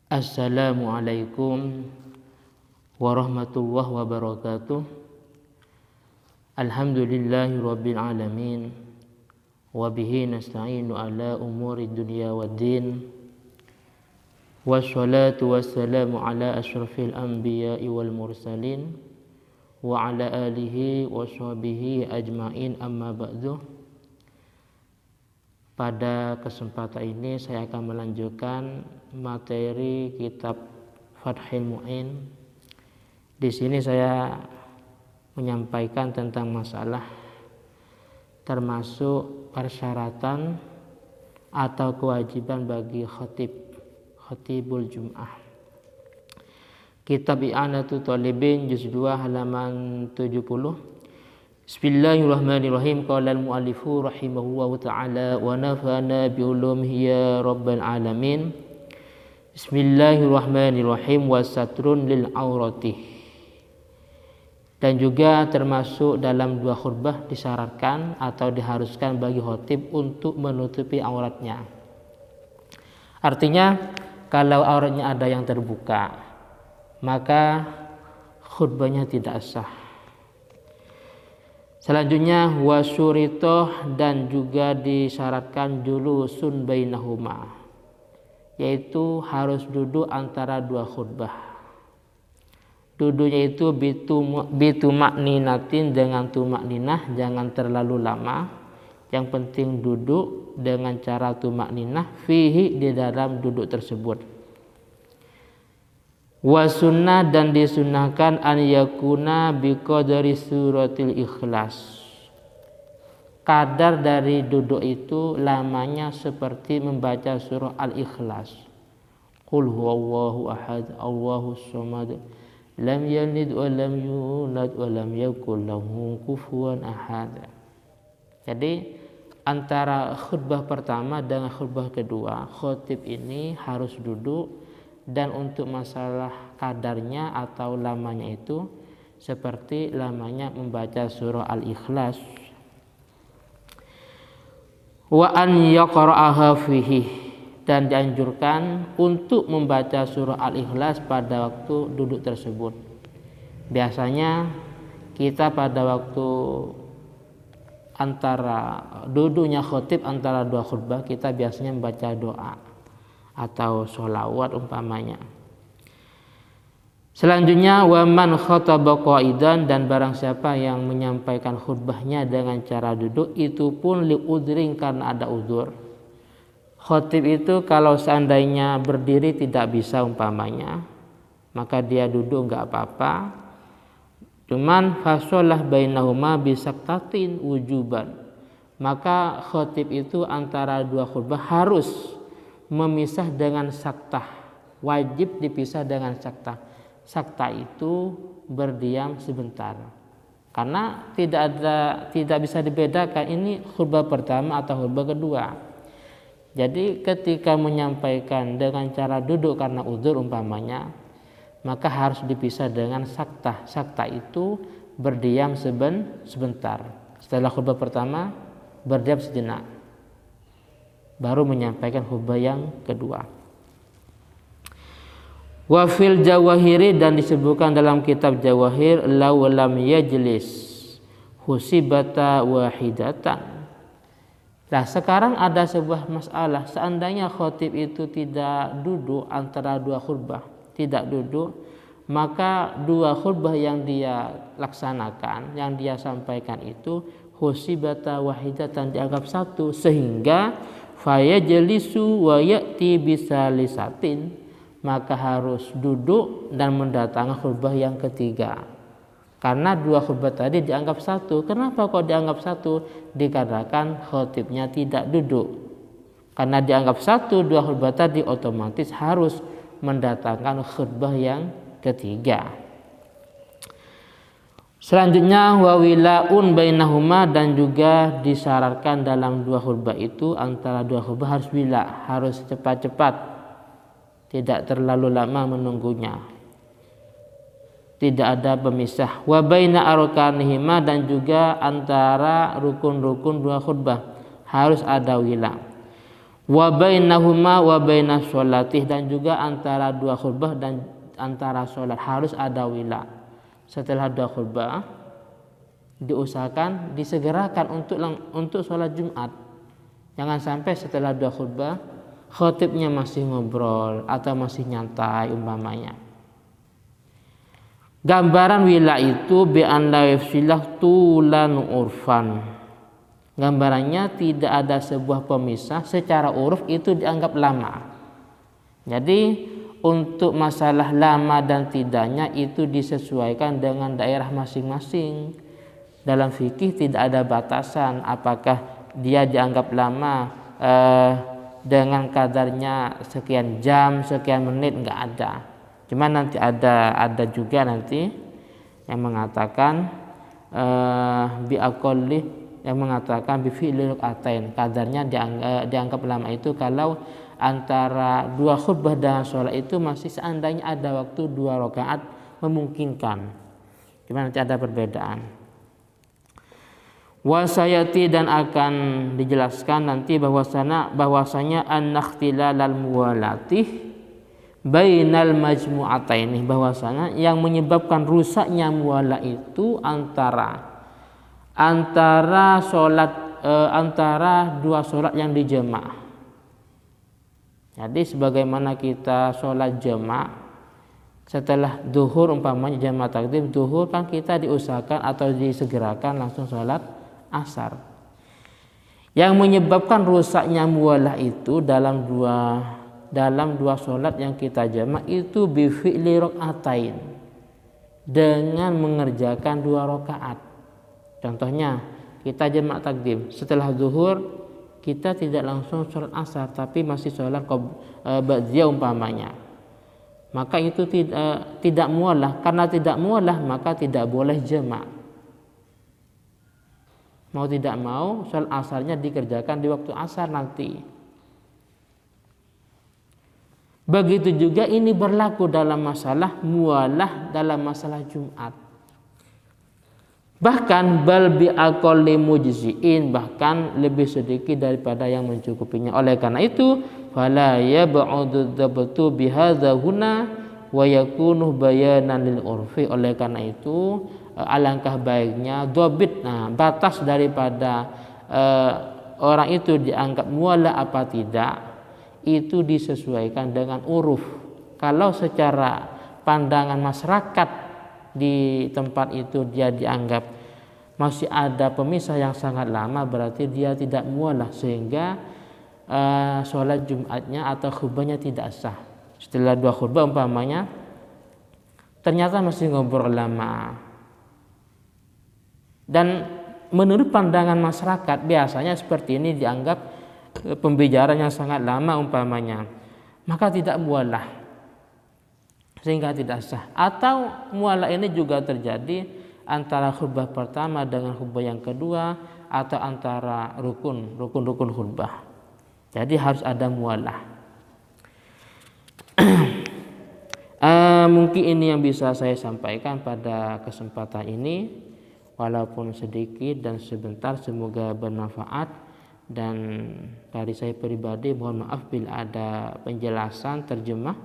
Assalamualaikum warahmatullahi wabarakatuh. Alhamdulillahi rabbil alamin. Wabihi nasta'inu ala umuri dunya waddin. Wassalatu wassalamu ala asyrafil anbiya'i wal mursalin wa ala alihi wa sahbihi ajma'in, amma ba'du. Pada kesempatan ini saya akan melanjutkan materi kitab Fathul Mu'in. Di sini saya menyampaikan tentang masalah termasuk persyaratan atau kewajiban bagi khatibul Jum'ah. Kitab I'anatul Talibin juz 2 halaman 70. Bismillahirrahmanirrahim. Qala al-mu'allifu rahimahullahu ta'ala wa nafa'ana bi ulumihi ya rabbal alamin. Bismillahirrahmanirrahim. Wa satrun lil aurati. Dan juga termasuk dalam dua khutbah disyaratkan atau diharuskan bagi khatib untuk menutupi auratnya. Artinya kalau auratnya ada yang terbuka, maka khutbahnya tidak sah. Selanjutnya wasyuritoh, dan juga disyaratkan julusun bainahuma, yaitu harus duduk antara dua khutbah. Duduknya itu bitumakninatin, dengan tumakninah, jangan terlalu lama. Yang penting duduk dengan cara tumakninah fihi, di dalam duduk tersebut. Wasunnah, dan disunnahkan an yakuna biqadari suratil ikhlas, kadar dari duduk itu lamanya seperti membaca surah al-ikhlas. Qul huwallahu ahad Allahus samad lam yalid wa lam yulad wa lam yakul lahu kufuwan ahad. Jadi antara khutbah pertama dengan khutbah kedua, khatib ini harus duduk. Dan untuk masalah kadarnya atau lamanya itu seperti lamanya membaca surah Al-Ikhlas. Wa an yaqra'aha fihi, dan dianjurkan untuk membaca surah Al-Ikhlas pada waktu duduk tersebut. Biasanya kita pada waktu antara duduknya khatib antara dua khutbah, kita biasanya membaca doa atau sholawat umpamanya. Selanjutnya waman khataba qaidan, dan barang siapa yang menyampaikan khutbahnya dengan cara duduk, itu pun liudrin, karena ada udzur. Khatib itu kalau seandainya berdiri tidak bisa umpamanya, maka dia duduk enggak apa-apa. Cuman fasolah bainahuma bisaktatin wujuban, maka khatib itu antara dua khutbah harus memisah dengan saktah, wajib dipisah dengan saktah. Saktah itu berdiam sebentar, karena tidak bisa dibedakan ini khutbah pertama atau khutbah kedua. Jadi ketika menyampaikan dengan cara duduk karena udzur umpamanya, maka harus dipisah dengan saktah. Saktah itu berdiam sebentar. Setelah khutbah pertama berdiam sejenak, baru menyampaikan khutbah yang kedua. Wa fil jawahiri, dan disebutkan dalam kitab Jawahir, law lam yajlis husibata wahidatan. Nah, sekarang ada sebuah masalah, seandainya khatib itu tidak duduk antara dua khutbah, tidak duduk, maka dua khutbah yang dia laksanakan, yang dia sampaikan itu husibata wahidatan, dianggap satu, sehingga fayajlisu wa ya'ti bisalisatin, maka harus duduk dan mendatangi khutbah yang ketiga. Karena dua khutbah tadi dianggap satu. Kenapa kok dianggap satu? Dikarenakan khatibnya tidak duduk. Karena dianggap satu dua khutbah tadi, otomatis harus mendatangkan khutbah yang ketiga. Selanjutnya wawilaun bainahuma, dan juga disyaratkan dalam dua khutbah itu, antara dua khutbah harus wila, harus cepat-cepat, tidak terlalu lama menunggunya, tidak ada pemisah. Wa baina arkanihima, dan juga antara rukun-rukun dua khutbah harus ada wila. wa bainahuma wa bainas sholatih, dan juga antara dua khutbah dan antara sholat harus ada wila. Setelah dua khutbah diusahakan disegerakan untuk sholat Jumat. Jangan sampai setelah dua khutbah khatibnya masih ngobrol atau masih nyantai umpamanya. Gambaran wila itu bi an la yafsilah tulan urfan. Gambarannya tidak ada sebuah pemisah secara uruf itu dianggap lama. Jadi untuk masalah lama dan tidaknya itu disesuaikan dengan daerah masing-masing. Dalam fikih tidak ada batasan apakah dia dianggap lama dengan kadarnya sekian jam, sekian menit, enggak ada. Cuma nanti ada juga nanti yang mengatakan bi aqalli, yang mengatakan bi fi'li rak'atain, kadarnya dianggap lama itu kalau antara dua khutbah dan sholat itu masih seandainya ada waktu 2 rakaat memungkinkan. Cuma nanti ada perbedaan. Wasayati, dan akan dijelaskan nanti bahwasanya an-ikhtilalal muwalatih bainal majmu'ataini, bahwasanya yang menyebabkan rusaknya muwala itu antara dua sholat yang dijema'. Jadi sebagaimana kita sholat jema' setelah duhur umpamanya jama' takdim duhur, kan kita diusahakan atau disegerakan langsung sholat asar. Yang menyebabkan rusaknya muwalah itu dalam dua sholat yang kita jama' itu bi fi'li rak'atain, dengan mengerjakan 2 rakaat. Contohnya kita jama' takdim setelah zuhur kita tidak langsung sholat asar tapi masih sholat ba'diyah umpamanya, maka itu tidak muwalah. Karena tidak muwalah maka tidak boleh jama'. Mau tidak mau sholat asarnya dikerjakan di waktu asar nanti. Begitu juga ini berlaku dalam masalah muwalah dalam masalah Jumat. Bahkan bal bi aqalli mujzi'in, bahkan lebih sedikit daripada yang mencukupinya. Oleh karena itu fala yab'udu dhabtu bihadza huna wa yakunu bayanan lil urfi. Oleh karena itu alangkah baiknya dhabit, batas daripada orang itu dianggap muwala apa tidak itu disesuaikan dengan uruf. Kalau secara pandangan masyarakat di tempat itu dia dianggap masih ada pemisah yang sangat lama, berarti dia tidak muwalah, sehingga sholat Jumatnya atau khutbahnya tidak sah. Setelah 2 khutbah umpamanya ternyata masih ngobrol lama, dan menurut pandangan masyarakat biasanya seperti ini dianggap pembicaraan yang sangat lama umpamanya, maka tidak muwalah sehingga tidak sah. Atau muwalah ini juga terjadi antara khutbah pertama dengan khutbah yang kedua, atau antara rukun khutbah. Jadi harus ada muwalah. Mungkin ini yang bisa saya sampaikan pada kesempatan ini, walaupun sedikit dan sebentar, semoga bermanfaat. Dan dari saya pribadi mohon maaf bila ada penjelasan terjemah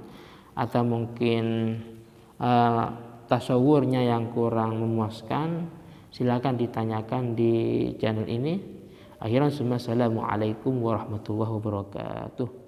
atau mungkin tasawurnya yang kurang memuaskan, silakan ditanyakan di channel ini. Akhirnya, assalamualaikum warahmatullahi wabarakatuh.